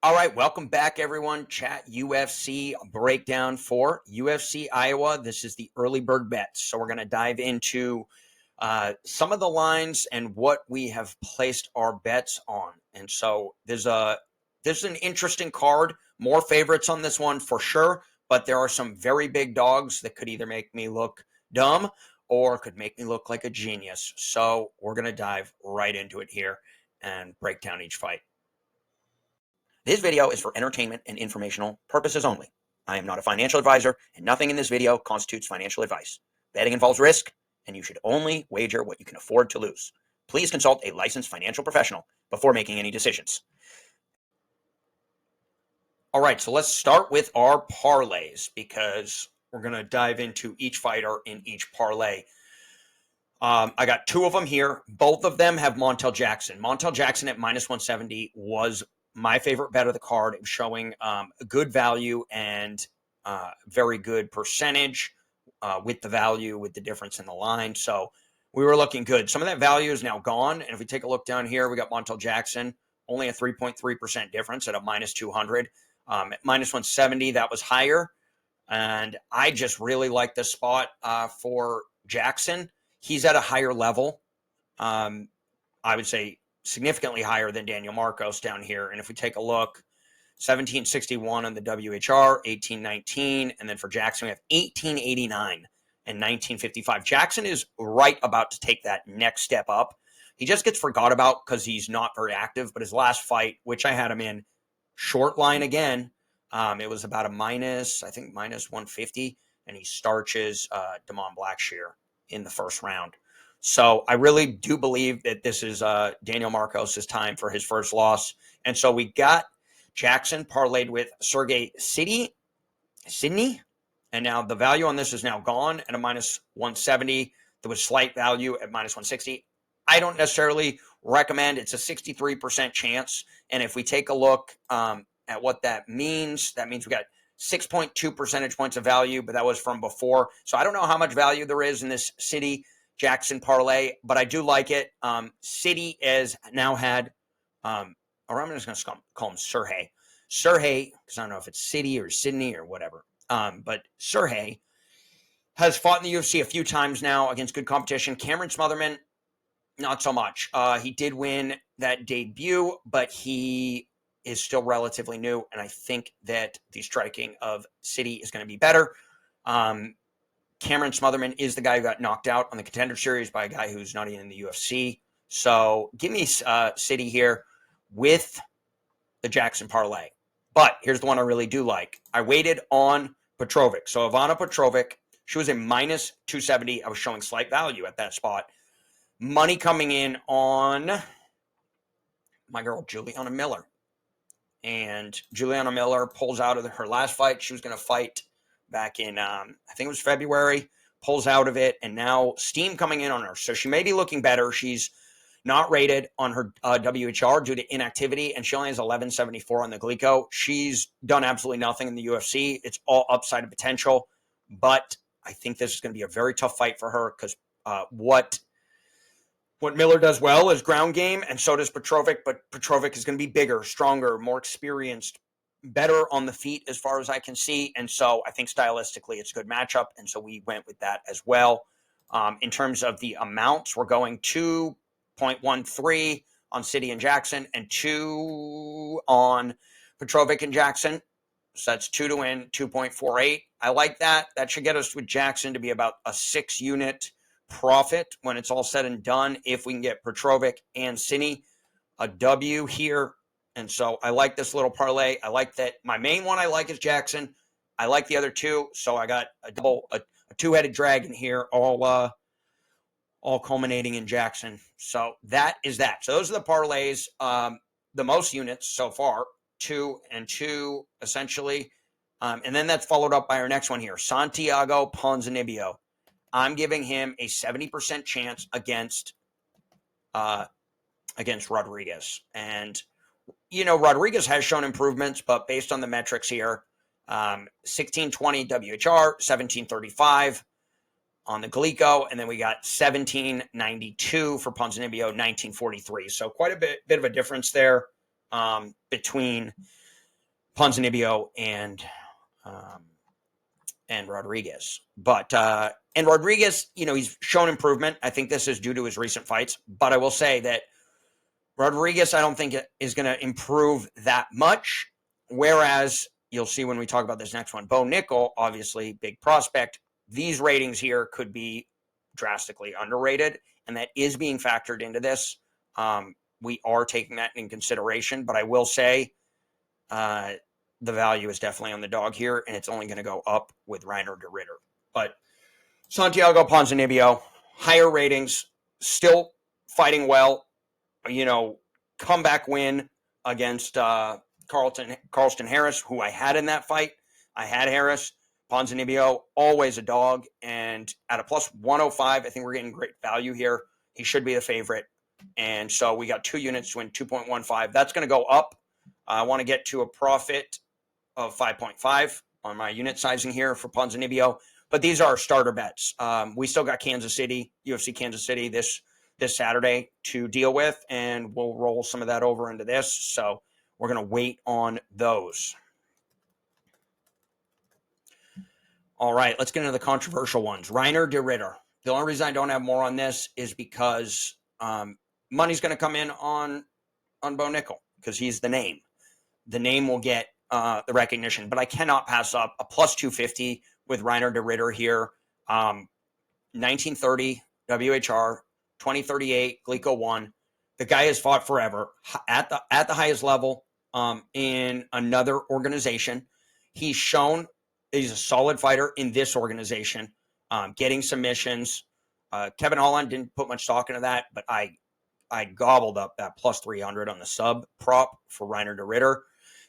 All right, welcome back, everyone. Chat UFC breakdown for UFC Iowa. This is the early bird bets. So we're going to dive into some of the lines and what we have placed our bets on. And so there's an interesting card. More favorites on this one for sure, but there are some very big dogs that could either make me look dumb or could make me look like a genius. So we're going to dive right into it here and break down each fight. This video is for entertainment and informational purposes only. I am not a financial advisor, and nothing in this video constitutes financial advice. Betting involves risk, and you should only wager what you can afford to lose. Please consult a licensed financial professional before making any decisions. All right, so let's start with our parlays because we're going to dive into each fighter in each parlay. I got two of them here. Both of them have Montel Jackson. Montel Jackson at minus 170 was my favorite bet of the card. It was showing good value and very good percentage with the value, with the difference in the line. So we were looking good. Some of that value is now gone. And if we take a look down here, we got Montel Jackson, only a 3.3% difference at a minus 200. At minus 170, that was higher. And I just really like this spot for Jackson. He's at a higher level. I would say significantly higher than Daniel Marcos down here. And if we take a look, 1761 on the WHR, 1819, and then for Jackson, we have 1889 and 1955. Jackson is right about to take that next step up. He just gets forgot about because he's not very active, but his last fight, which I had him in, short line again, it was about a minus 150, and he starches Damon Blackshear in the first round. So I really do believe that this is Daniel Marcos' time for his first loss. And so we got Jackson parlayed with Sergey Sydney. And now the value on this is now gone at a minus 170. There was slight value at minus 160. I don't necessarily recommend. It's a 63% chance. And if we take a look at what that means we got 6.2 percentage points of value, but that was from before. So I don't know how much value there is in this City Jackson parlay, but I do like it. City has now had, or I'm just going to call him Sergey, because I don't know if it's City or Sydney or whatever. But Sergey has fought in the UFC a few times now against good competition. Cameron Smotherman, not so much. He did win that debut, but he is still relatively new, and I think that the striking of City is going to be better. Cameron Smotherman is the guy who got knocked out on the Contender Series by a guy who's not even in the UFC. So give me City here with the Jackson parlay. But here's the one I really do like. I waited on Petrovic. So Ivana Petrovic, she was a minus 270. I was showing slight value at that spot. Money coming in on my girl Juliana Miller. And Juliana Miller pulls out of her last fight. She was going to fight back in, I think it was February, pulls out of it, and now steam coming in on her. So she may be looking better. She's not rated on her WHR due to inactivity, and she only has 1174 on the Glico. She's done absolutely nothing in the UFC. It's all upside of potential, but I think this is going to be a very tough fight for her because what Miller does well is ground game, and so does Petrovic, but Petrovic is going to be bigger, stronger, more experienced, better on the feet as far as I can see. And so I think stylistically it's a good matchup. And so we went with that as well. In terms of the amounts, we're going 2.13 on City and Jackson and 2 on Petrovic and Jackson. So that's 2 to win, 2.48. I like that. That should get us with Jackson to be about a 6-unit profit when it's all said and done. If we can get Petrovic and City a W here. And so I like this little parlay. I like that. My main one I like is Jackson. I like the other two. So I got a two-headed dragon here, all culminating in Jackson. So that is that. So those are the parlays. The most units so far, 2 and 2 essentially. And then that's followed up by our next one here, Santiago Ponzinibbio. I'm giving him a 70% chance against Rodriguez. And Rodriguez has shown improvements, but based on the metrics here, 1620 WHR, 1735 on the Glico, and then we got 1792 for Ponzinibbio, 1943. So quite a bit of a difference there between Ponzinibbio and Rodriguez. But and Rodriguez, he's shown improvement. I think this is due to his recent fights. But I will say that Rodriguez, I don't think is going to improve that much. Whereas you'll see when we talk about this next one, Bo Nickal, obviously big prospect. These ratings here could be drastically underrated, and that is being factored into this. We are taking that in consideration, but I will say the value is definitely on the dog here, and it's only going to go up with Reinier de Ridder. But Santiago Ponzinibbio, higher ratings, still fighting well. Comeback win against Carlston Harris, who I had in that fight. I had Harris. Ponzinibbio, always a dog. And at a plus 105, I think we're getting great value here. He should be the favorite. And so we got 2 units to win 2.15. That's going to go up. I want to get to a profit of 5.5 on my unit sizing here for Ponzinibbio. But these are our starter bets. We still got Kansas City, UFC Kansas City this Saturday to deal with, and we'll roll some of that over into this. So we're going to wait on those. All right, let's get into the controversial ones. Reinier de Ridder. The only reason I don't have more on this is because money's going to come in on Bo Nickal because he's the name. The name will get the recognition, but I cannot pass up a plus 250 with Reinier de Ridder here. 1930 WHR, 2038 Glico 1. The guy has fought forever at the highest level in another organization. He's shown he's a solid fighter in this organization, getting submissions. Kevin Holland didn't put much stock into that, but I gobbled up that plus 300 on the sub prop for Reinier de Ridder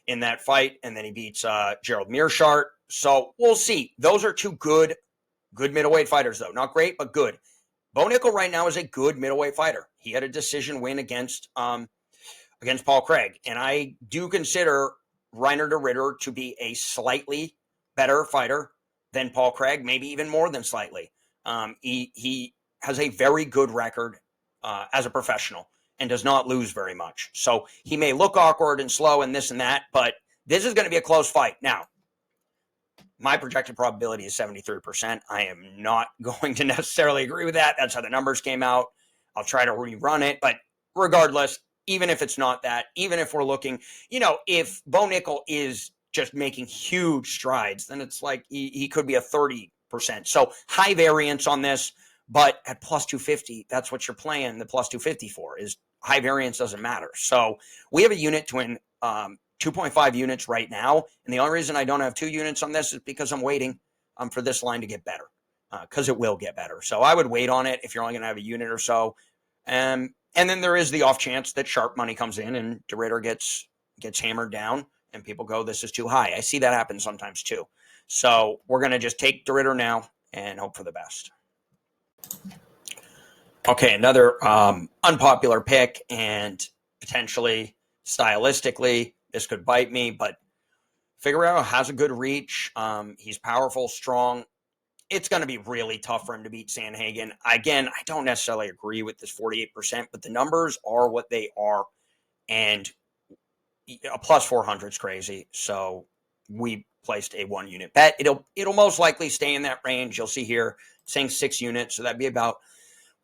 in that fight, and then he beats Gerald Meerschaert. So we'll see. Those are 2 good middleweight fighters, though. Not great, but good. Bo Nickal right now is a good middleweight fighter. He had a decision win against Paul Craig, and I do consider Reinier de Ridder to be a slightly better fighter than Paul Craig, maybe even more than slightly. He has a very good record as a professional and does not lose very much. So he may look awkward and slow and this and that, but this is going to be a close fight. Now, my projected probability is 73%. I am not going to necessarily agree with that. That's how the numbers came out. I'll try to rerun it. But regardless, even if it's not that, even if we're looking, if Bo Nickal is just making huge strides, then it's like he could be a 30%. So high variance on this, but at plus 250, that's what you're playing the plus 250 for, is high variance doesn't matter. So we have a unit to win 2.5 units right now. And the only reason I don't have 2 units on this is because I'm waiting for this line to get better, because it will get better. So I would wait on it if you're only going to have a unit or so. And then there is the off chance that sharp money comes in and de Ridder gets hammered down and people go, this is too high. I see that happen sometimes too. So we're going to just take de Ridder now and hope for the best. Okay, another unpopular pick, and potentially stylistically this could bite me, but Figueiredo has a good reach. He's powerful, strong. It's going to be really tough for him to beat Sandhagen. Again, I don't necessarily agree with this 48%, but the numbers are what they are, and a plus 400 is crazy. So we placed a 1 unit bet. It'll most likely stay in that range. You'll see here saying 6 units, so that'd be about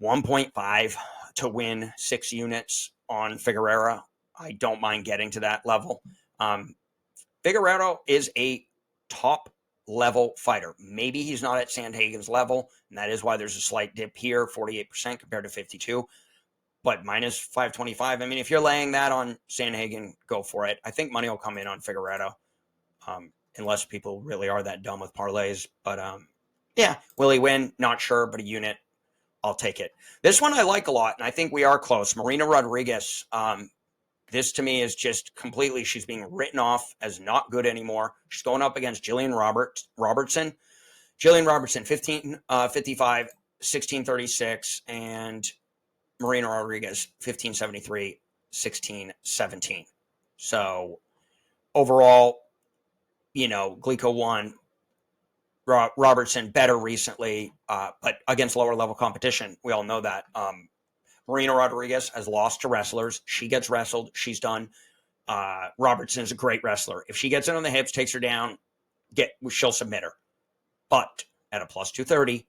1.5 to win 6 units on Figueiredo. I don't mind getting to that level. Figueiredo is a top level fighter. Maybe he's not at Sandhagen's level, and that is why there's a slight dip here, 48% compared to 52. But minus 525. I mean, if you're laying that on Sandhagen, go for it. I think money will come in on Figueiredo, unless people really are that dumb with parlays. But yeah, will he win? Not sure, but a unit, I'll take it. This one I like a lot, and I think we are close. Marina Rodriguez. This to me is just completely, she's being written off as not good anymore. She's going up against Jillian Robertson. Jillian Robertson, 1555, 1636, and Marina Rodriguez, 1573, 1617. So overall, Glico won. Robertson better recently, but against lower level competition. We all know that. Marina Rodriguez has lost to wrestlers. She gets wrestled. She's done. Robertson is a great wrestler. If she gets in on the hips, takes her down, she'll submit her. But at a plus 230,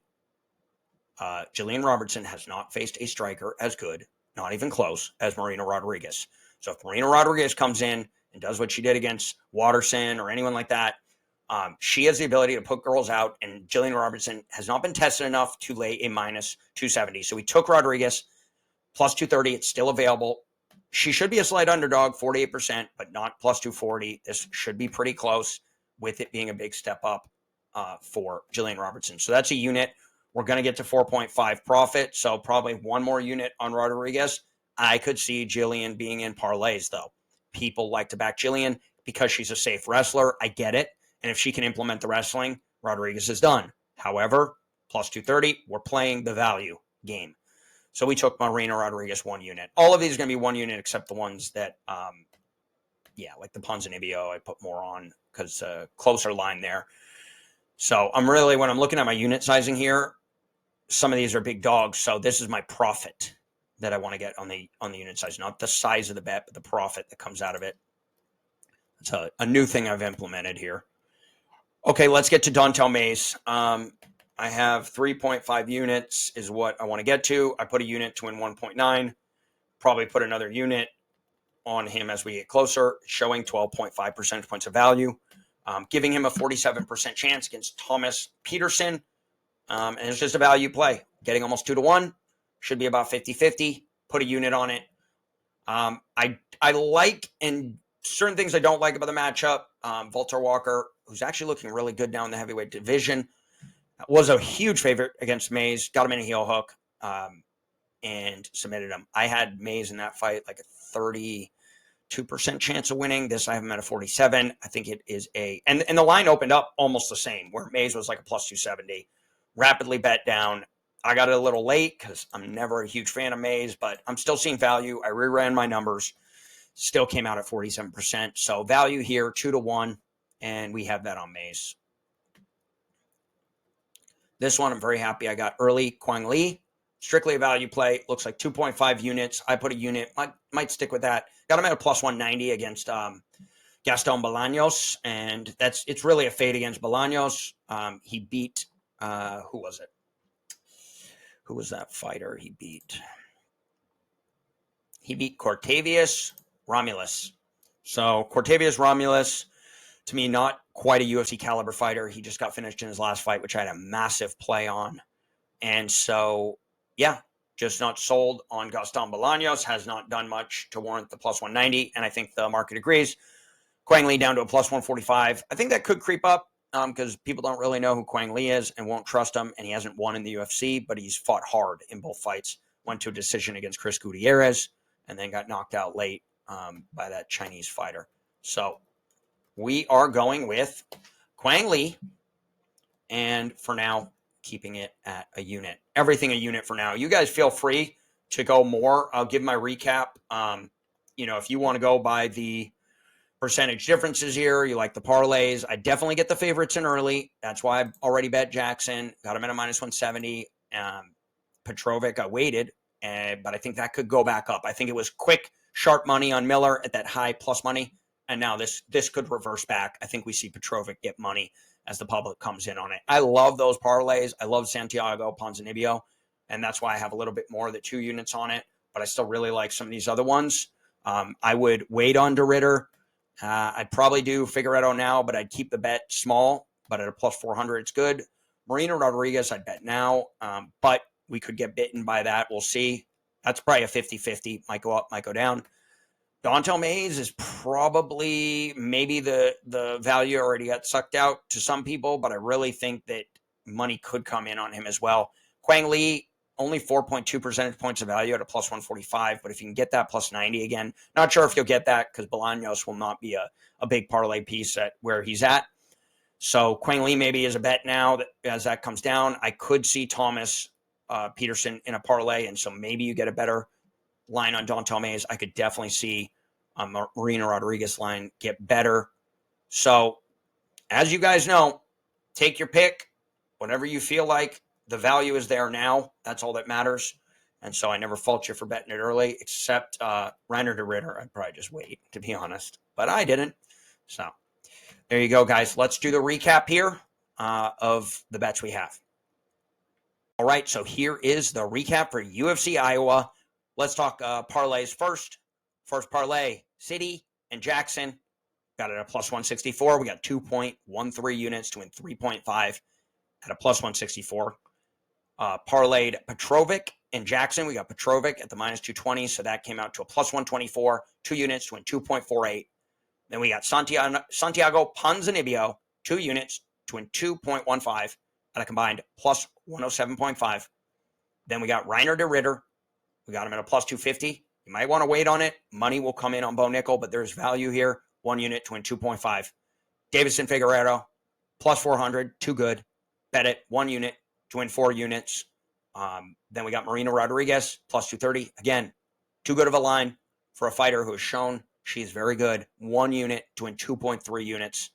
Jillian Robertson has not faced a striker as good, not even close, as Marina Rodriguez. So if Marina Rodriguez comes in and does what she did against Watterson or anyone like that, she has the ability to put girls out, and Jillian Robertson has not been tested enough to lay a minus 270. So we took Rodriguez, plus 230. It's still available. She should be a slight underdog, 48%, but not plus 240. This should be pretty close, with it being a big step up for Jillian Robertson. So that's a unit. We're going to get to 4.5 profit, so probably one more unit on Rodriguez. I could see Jillian being in parlays, though. People like to back Jillian because she's a safe wrestler. I get it. And if she can implement the wrestling, Rodriguez is done. However, plus 230, we're playing the value game. So we took Marina Rodriguez 1 unit. All of these are going to be 1 unit except the ones that, like the Ponzinibbio, I put more on because closer line there. So when I'm looking at my unit sizing here, some of these are big dogs. So this is my profit that I want to get on the unit size, not the size of the bet, but the profit that comes out of it. It's a new thing I've implemented here. Okay, let's get to Dontel Mays. I have 3.5 units is what I want to get to. I put a unit to win 1.9. Probably put another unit on him as we get closer, showing 12.5 percentage points of value. Giving him a 47% chance against Thomas Peterson. And it's just a value play. Getting almost 2-1. Should be about 50-50. Put a unit on it. I like, and certain things I don't like about the matchup. Volter Walker, who's actually looking really good now in the heavyweight division, was a huge favorite against Mays. Got him in a heel hook and submitted him. I had Mays in that fight like a 32% chance of winning. This I have him at a 47. I think it is and the line opened up almost the same, where Mays was like a plus 270. Rapidly bet down. I got it a little late because I'm never a huge fan of Mays, but I'm still seeing value. I reran my numbers. Still came out at 47%. So value here, 2-1, and we have that on Mays. This one I'm very happy I got early. Quang Lee, strictly a value play. Looks like 2.5 units. I put a unit. Might stick with that. Got him at a plus 190 against Gaston Bolaños, and it's really a fade against Bolaños. He beat who was it? Who was that fighter he beat? He beat Cortavius Romulus. So Cortavius Romulus, to me, not quite a UFC caliber fighter. He just got finished in his last fight, which I had a massive play on. And so, just not sold on Gaston Bolaños. Has not done much to warrant the plus 190. And I think the market agrees. Quang Lee down to a plus 145. I think that could creep up because people don't really know who Quang Lee is and won't trust him. And he hasn't won in the UFC, but he's fought hard in both fights. Went to a decision against Chris Gutierrez and then got knocked out late by that Chinese fighter. So we are going with Quang Lee, and for now, keeping it at a unit. Everything a unit for now. You guys feel free to go more. I'll give my recap. If you want to go by the percentage differences here, you like the parlays, I definitely get the favorites in early. That's why I've already bet Jackson. Got him at a minus 170. Petrovic, I waited, but I think that could go back up. I think it was quick, sharp money on Miller at that high plus money. And now this could reverse back. I think we see Petrovic get money as the public comes in on it. I love those parlays. I love Santiago Ponzinibbio, and that's why I have a little bit more of the 2 units on it. But I still really like some of these other ones. I would wait on de Ridder. I'd probably do Figueiredo now, but I'd keep the bet small. But at a plus 400, it's good. Marina Rodriguez, I'd bet now. But we could get bitten by that. We'll see. That's probably a 50-50. Might go up, might go down. Dontel Mays is probably maybe the value already got sucked out to some people, but I really think that money could come in on him as well. Quang Lee, only 4.2 percentage points of value at a plus 145, but if you can get that plus 90 again, not sure if you'll get that because Bolaños will not be a big parlay piece at where he's at. So Quang Lee maybe is a bet now as that comes down. I could see Thomas Peterson in a parlay, and so maybe you get a better line on Dontel Mays. I could definitely see Marina Rodriguez line get better. So as you guys know, take your pick, whatever you feel like. The value is there now. That's all that matters. And so I never fault you for betting it early, except Reinier de Ridder. I'd probably just wait, to be honest. But I didn't. So there you go, guys. Let's do the recap here of the bets we have. All right, so here is the recap for UFC Iowa. Let's talk parlays first. First parlay, City and Jackson. Got it at plus 164. We got 2.13 units to win 3.5 at a plus 164. Parlayed Petrovic and Jackson. We got Petrovic at the minus 220, so that came out to a plus 124, 2 units to win 2.48. Then we got Santiago Ponzinibbio, 2 units to win 2.15 at a combined plus 107.5. Then we got Reinier de Ridder. We got him at a plus 250. You might want to wait on it. Money will come in on Bo Nickal, but there's value here. 1 unit to win 2.5. Deiveson Figueiredo, plus 400, too good. Bet it, 1 unit to win 4 units. Then we got Marina Rodriguez, plus 230. Again, too good of a line for a fighter who has shown she's very good. 1 unit to win 2.3 units.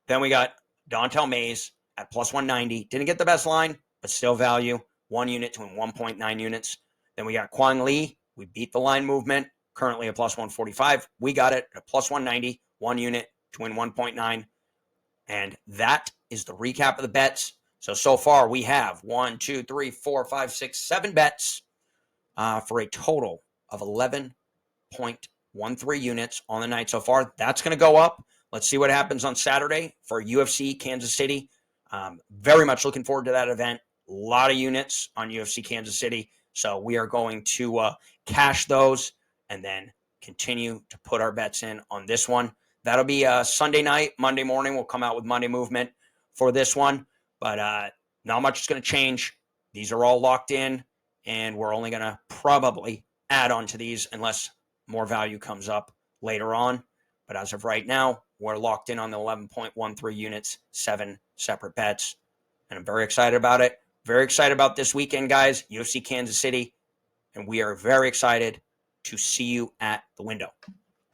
Then we got Dontel Mays at plus 190. Didn't get the best line, but still value. 1 unit to win 1.9 units. Then we got Quan Lee. We beat the line movement. Currently a plus 145. We got it at plus 190. 1 unit to win 1.9. And that is the recap of the bets. So far we have 1, 2, 3, 4, 5, 6, 7 bets for a total of 11.13 units on the night so far. That's going to go up. Let's see what happens on Saturday for UFC Kansas City. Very much looking forward to that event. A lot of units on UFC Kansas City. So we are going to cash those and then continue to put our bets in on this one. That'll be Sunday night. Monday morning, we'll come out with Monday movement for this one. But not much is going to change. These are all locked in, and we're only going to probably add on to these unless more value comes up later on. But as of right now, we're locked in on the 11.13 units, 7 separate bets. And I'm very excited about it. Very excited about this weekend, guys. UFC Kansas City. And we are very excited to see you at the window.